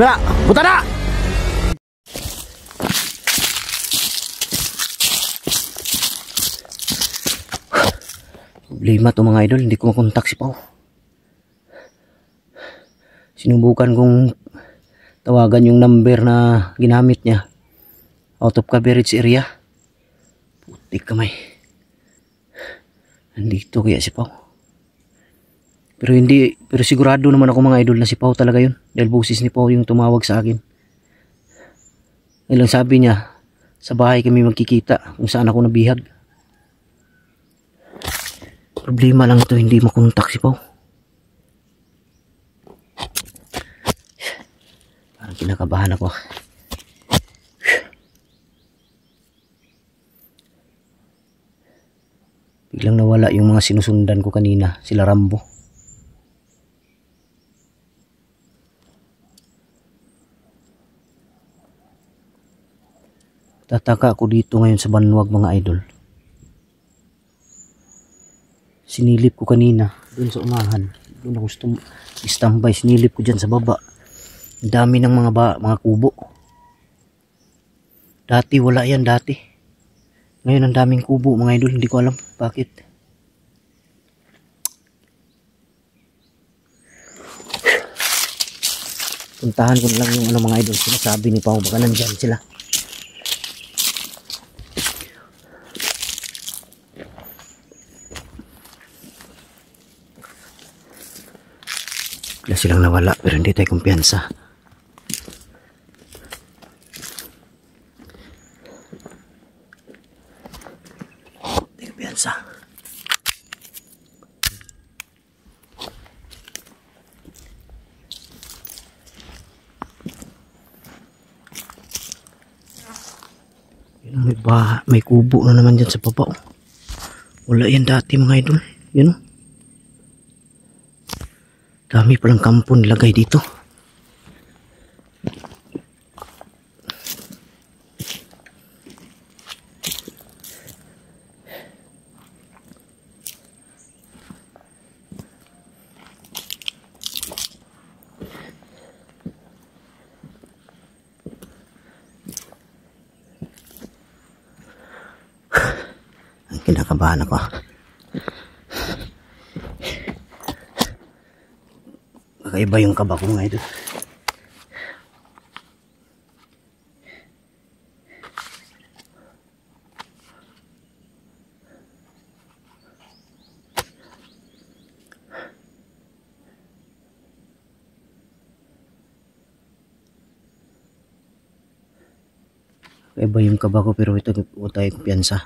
Na, puta na! Problema to mga idol, hindi ko makontak si Pao. Sinubukan kong tawagan yung number na ginamit niya. Out of coverage area. Putik kamay. Nandito kaya si Pao. Pero sigurado naman ako mga idol na si Pao talaga yun. Dahil boses ni Pao yung tumawag sa akin. Ilang sabi niya, sa bahay kami magkikita kung saan ako nabihag. Problema lang ito, hindi makontak si Pao. Parang kinakabahan ako. Biglang nawala yung mga sinusundan ko kanina, sila Rambo. Tataka ako dito ngayon sa Banwag mga idol. Sinilip ko kanina doon sa unahan. Doon ako standby, sinilip ko dyan sa baba. Ang dami ng mga kubo. Dati wala yan dati. Ngayon ang daming kubo mga idol, hindi ko alam bakit. Puntahan ko lang yung mga idol, sinasabi ni Pao, baka nandyan sila. Bigla silang nawala pero hindi tayo kumpiyansa. Hindi kumpiyansa. May kubo na naman dyan sa baba. Wala yan dati mga idol. Yun o. Dami palang kampo nilagay dito. Ang kinakabahan ako. Kakaiba yung kaba ko nga ito. Kakaiba yung kaba ko pero ito tayo kumpiyansa.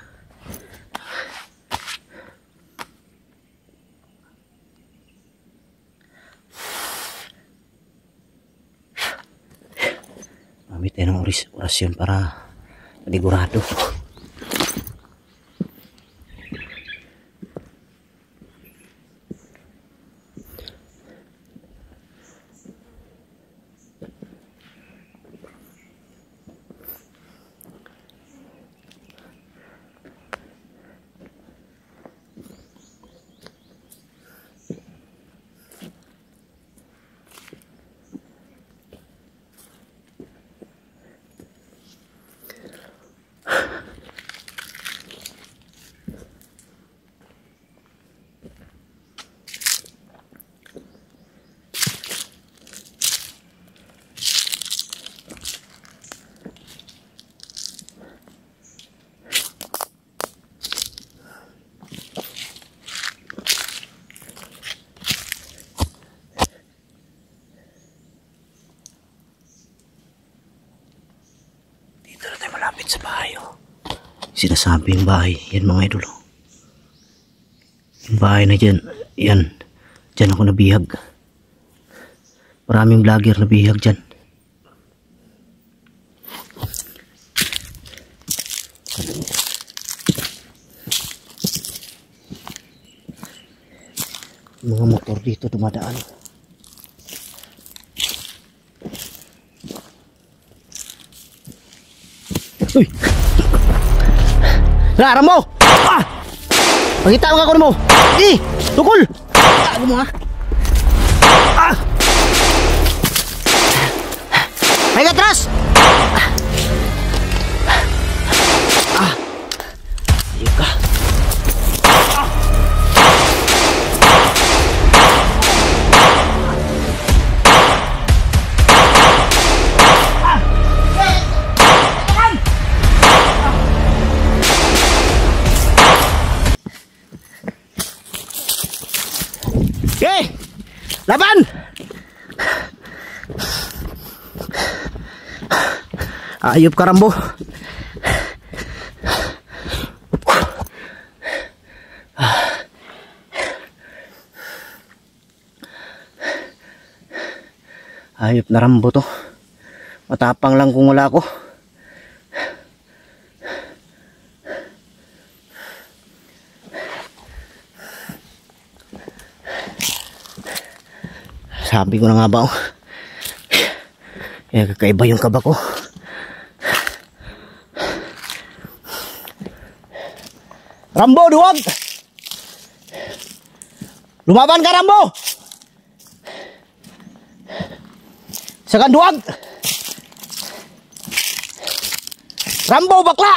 Gamit tayo ng orasyon para panigurado. Malapit sa bahay oh. Sinasabi yung bahay. Yan mga idol oh. Yung bahay na dyan. Yan. Dyan ako nabihag. Maraming vlogger nabihag dyan. Mga motor dito dumadaan. Uy! Lara mo! Ah! Pakita mo ako mo! Eh! Tukol! Tago mo ha! Ah! Ay, atras! Ayun ka. Okay! Laban! Ayop ka, Rambo. Ayop na Rambo to. Matapang lang kung wala ako. Sabi ko na nga ba, oh. Kaya kakaiba yung kaba ko. Rambo, duwag! Lumaban ka, Rambo! Sakan duwag! Rambo, bakla!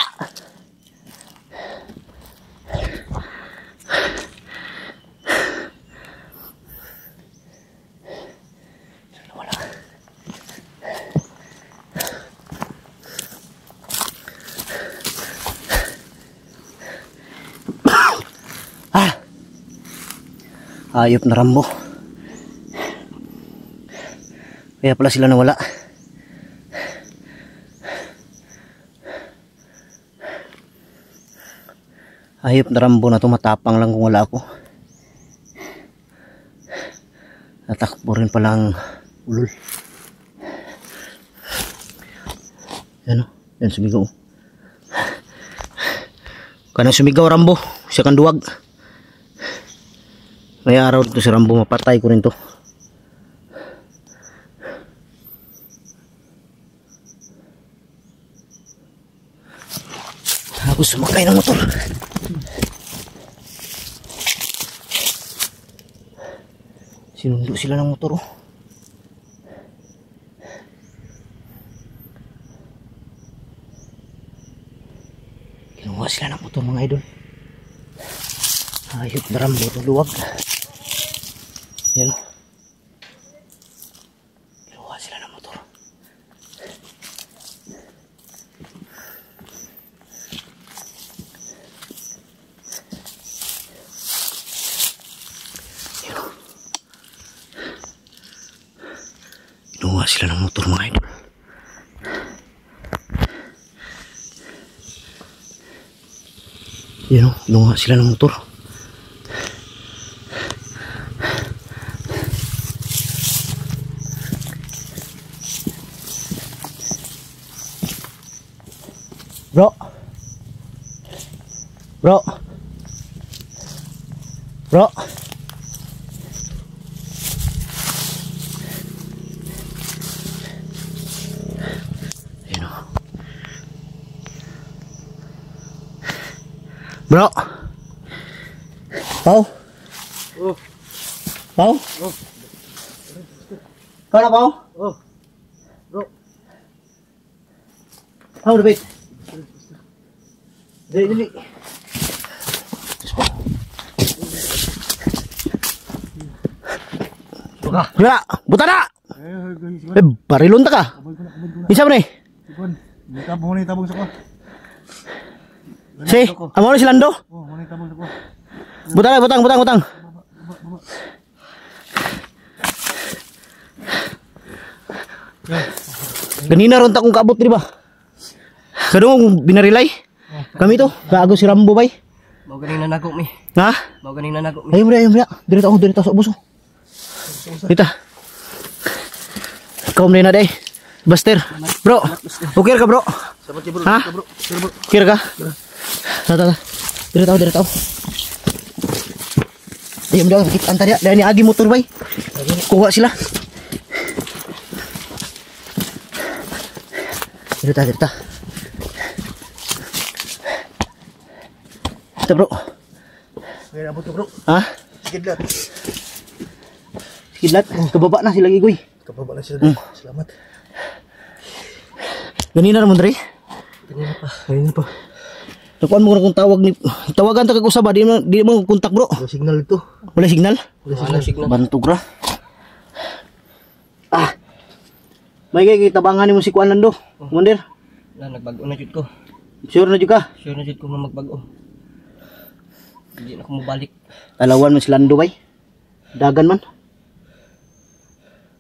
Ayop na Rambo. Kaya pala sila nawala. Ayop na Rambo na to, matapang lang kung wala ako. Natakbo rin palang ulol. Yan o, yan sumigaw. Kanang sumigaw Rambo, siya kan duwag. May araw dito si Rambo, mapatay ko rin to. Ako sumakay ng motor. Sinundo sila ng motor, oh. Kinuha sila ng motor, mga idol. Ayop na Rambo to, luwag. Yan, oh. Kinuha sila ng motor. Yan, oh. Kinuha sila ng motor, mga idol. Yan, oh. Kinuha sila ng motor. Bro. Bro. Bro. Ayan o. Bro. Pau. Oh. Pau. Oh. Kau na Pau? Oh. Bro. Pau, David. Dali. Wala, buta na! Barilon ta ka? Isa mo na eh? Tabong na itabong sa ko. Si, amo na si Lando? Oh, mo na itabong sa ko. Butang. Ganina ron ta kung kaabot di ba? Kadung binarilay? Kami to, kaago si Rambo bay. Mau ganing nanagok mi. Ha? Mau ganing nanagok mi. Ayun mo. Dito sa buso. Dito. Ikaw mo na day. Buster. Bro. Okay ka bro? Ha? Okay ka? Tata. Dito. Ayun mo kita antar ya. Dari agi motor bay. Kuha sila. Dito. Ito bro. Ay abot bro. Ha? Sikidlat. Kababa na sila gigoy. Kababa na sila. Salamat. Ganina naman, Dre. Kanina pa. Ayun pa. Nakuan mo na kung tawag ni... Tawagan ta kag usaba, di mo kontak bro. Wala signal ito. Wala signal? Wala signal. Bantog ra. Ah. May kay tabangan mo si Kuan Lando. Commander. Wala, nagbago na jud ko. Sure na jud ka? Sure na jud ko na magbago. Hindi na ako mabalik. Talawan mo si Lando bay. Dagan man.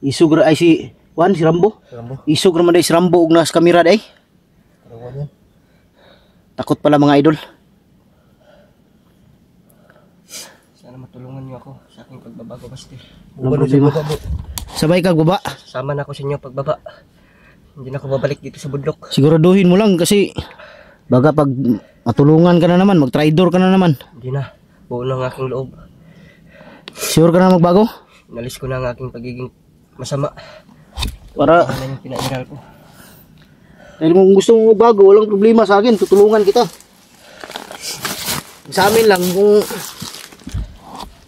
Isug ra ay si Kuan si Rambo. Rambo. Isug ra man day si Rambo ug nas kamera day. Karawan yan. Takot pala mga idol. Sana matulungan niyo ako sa aking pagbabago, Master. Bumalo sa baba bro. Sabay kag baba. Sama na ako sa inyo pagbaba. Hindi na ako babalik dito sa bundok. Siguraduhin mo lang kasi baga pag matulungan ka na naman, mag-tridor ka na naman. Hindi na. Buo na ang aking loob. Sure ka na magbago? Inalis ko na ang aking pagiging masama. Para Ano yung pinairal ko. dahil kung gusto mo magbago, walang problema sa akin, tutulungan kita. Sa amin lang kung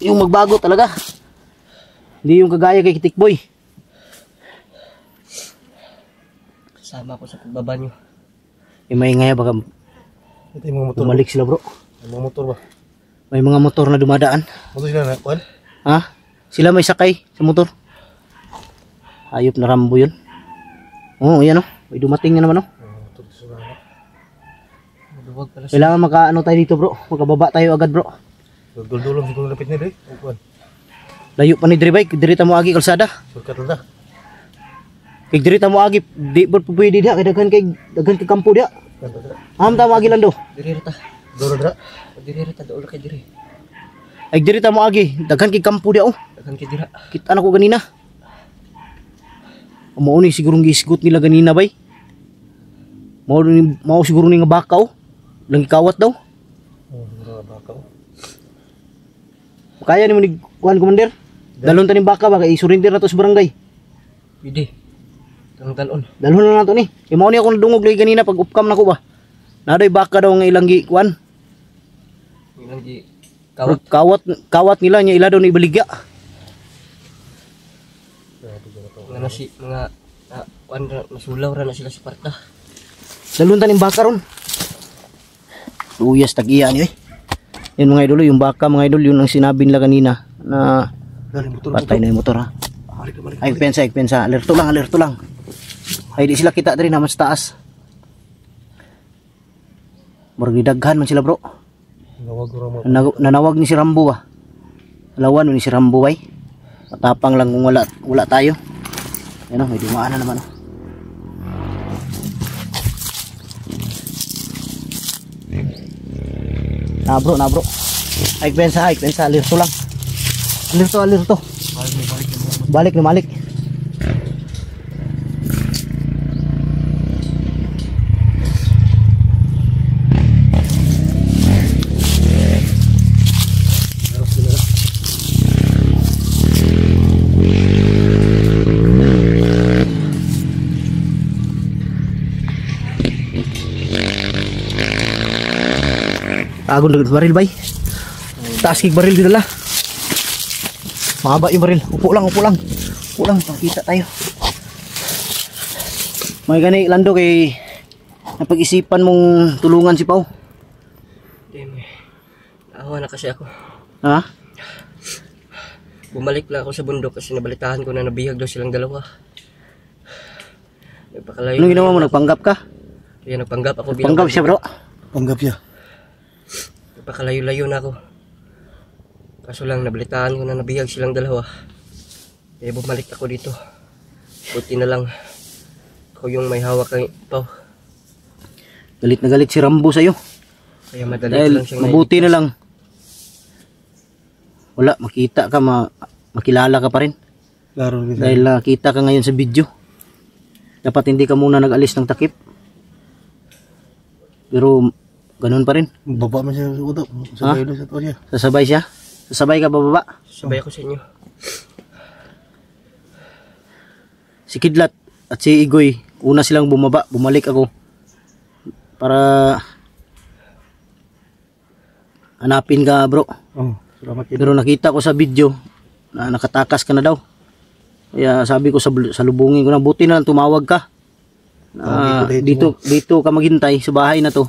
yung magbago talaga. Hindi yung kagaya kay Kitikboy. Sama ko sa pagbaba niyo. Yung maingay baka Ito yung mga motor. bumalik sila bro. Yung mga motor ba? May mga motor na dumadaan. Motor sila na, Kuan? Ha? Sila may sakay sa motor. Hayop na Rambo yun. Oo, yan o. May dumating na naman o. Motor sila na. Maluwag pala siya. Kailangan makaano tayo dito bro. Magkababa tayo agad bro. Dul-dulom siguro lapit nila eh. O Kuan? Layo pa ni Dribay. Dirita mo agi kalsada. Shortcut lang ta. Kay dirita mo agi. Di ba pwede dia. Kay daghan kay kampo dia. Aham tama agi Lando. Diri rita. Duro dra. Diri rita dool kay diri. Ay dirita mo agi. Daghan kay kampo dia oh. Daghan kay dira. Kita na ko ganina. Mao ni sigurong gisgot nila ganina bay. Mao siguro ni nga bakaw. Lang ikawat daw. Oh, duro baka o. Kaya ni mo ni Kuan Commander. Dalon tanim baka ba kay surrender na to sa barangay. Bidi. Tang talon. Dalon na nato ni. Mao ni ako nadungog lagi ganina pag upcam nako ba. Naday baka daw nga ilang gi Kuan. Ilang di Kawat nila nya ila daw ni ibaligya. mga nasi mga kuan nasulaw ra na sila sa parta. Dalon tanim baka ron. Luyas tag-iya ni eh. Yan mga idol, yung baka mga idol, yun ang sinabi nila kanina na Dali motor. patay na yung motor ha. Balik na balik. Ay, pensa. Alerto lang. Ay, di sila kita diri naman sa taas. Murag daghan man sila bro. Nawag ko mo. Nanawag ni si Rambo ba? Lawan ni si Rambo bay. Matapang lang kung wala tayo. Yan o, may dumaan na naman o. Na bro. Ay, pensa. Alerto lang. Alerto. Balik. Agon dekat baril bay. Taas kig baril dinala. Mahaba yung baril. Upo lang. Pakita tayo. May gani Lando kay napag-isipan mong tulungan si Pau. Deme. Naawa na kasi ako. Ha? Bumalik lang ako sa bundok kasi nabalitahan ko na nabihag daw silang dalawa. Nagpakalayo. Anong ginawa mo? Nagpanggap ka? Kaya nagpanggap ako bilang Panggap siya bro. Panggap siya. Nagpakalayo-layo na ako. Kaso lang nabalitahan ko na nabihag silang dalawa. Kaya bumalik ako dito. Buti na lang ako yung may hawak kay Pau. Galit na galit si Rambo sa'yo. Kaya madali ko Dahil lang siyang mabuti na lang. Wala, makita ka, makilala ka pa rin. Laro rin. Dahil nakita ka ngayon sa video. Dapat hindi ka muna nag-alis ng takip. Pero ganun pa rin. Baba man siya sa utok. Ha? Sabay doon sa to siya. Sasabay siya. Sasabay ka bababa. Sabay ako sa inyo. Si Kidlat at si Igoy, una silang bumaba. Bumalik ako. Para hanapin ka bro. Oh, salamat yun. Pero nakita ko sa video na nakatakas ka na daw. Kaya sabi ko sa lubungin ko na buti na lang tumawag ka. Dito ka maghintay sa bahay na to.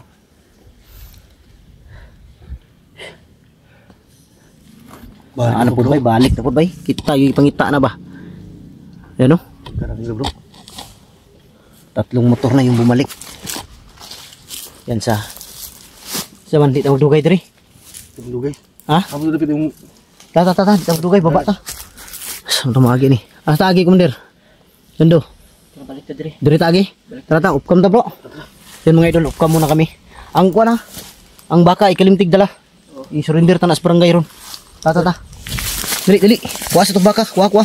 Ano po bay? Balik na po bay. Kita yung pangita na ba? Yan o. Tatlong motor na yung bumalik. Yan sa man, di na magdugay diri. Dugay. Ha? Amo dapat yung Ta, di na magdugay, baba ta. Saan tumagi ni? Tagi komander. Sando. Balik ka diri. Diri tagi. Tara ta, upkam ta bro. Yan mga idol, upkam muna kami. Ang kuha na, ang baka ikalimtig dala. I-surrender ta na sa barangay ron. Ta. Dili. Kuha sa itong baka, kuha.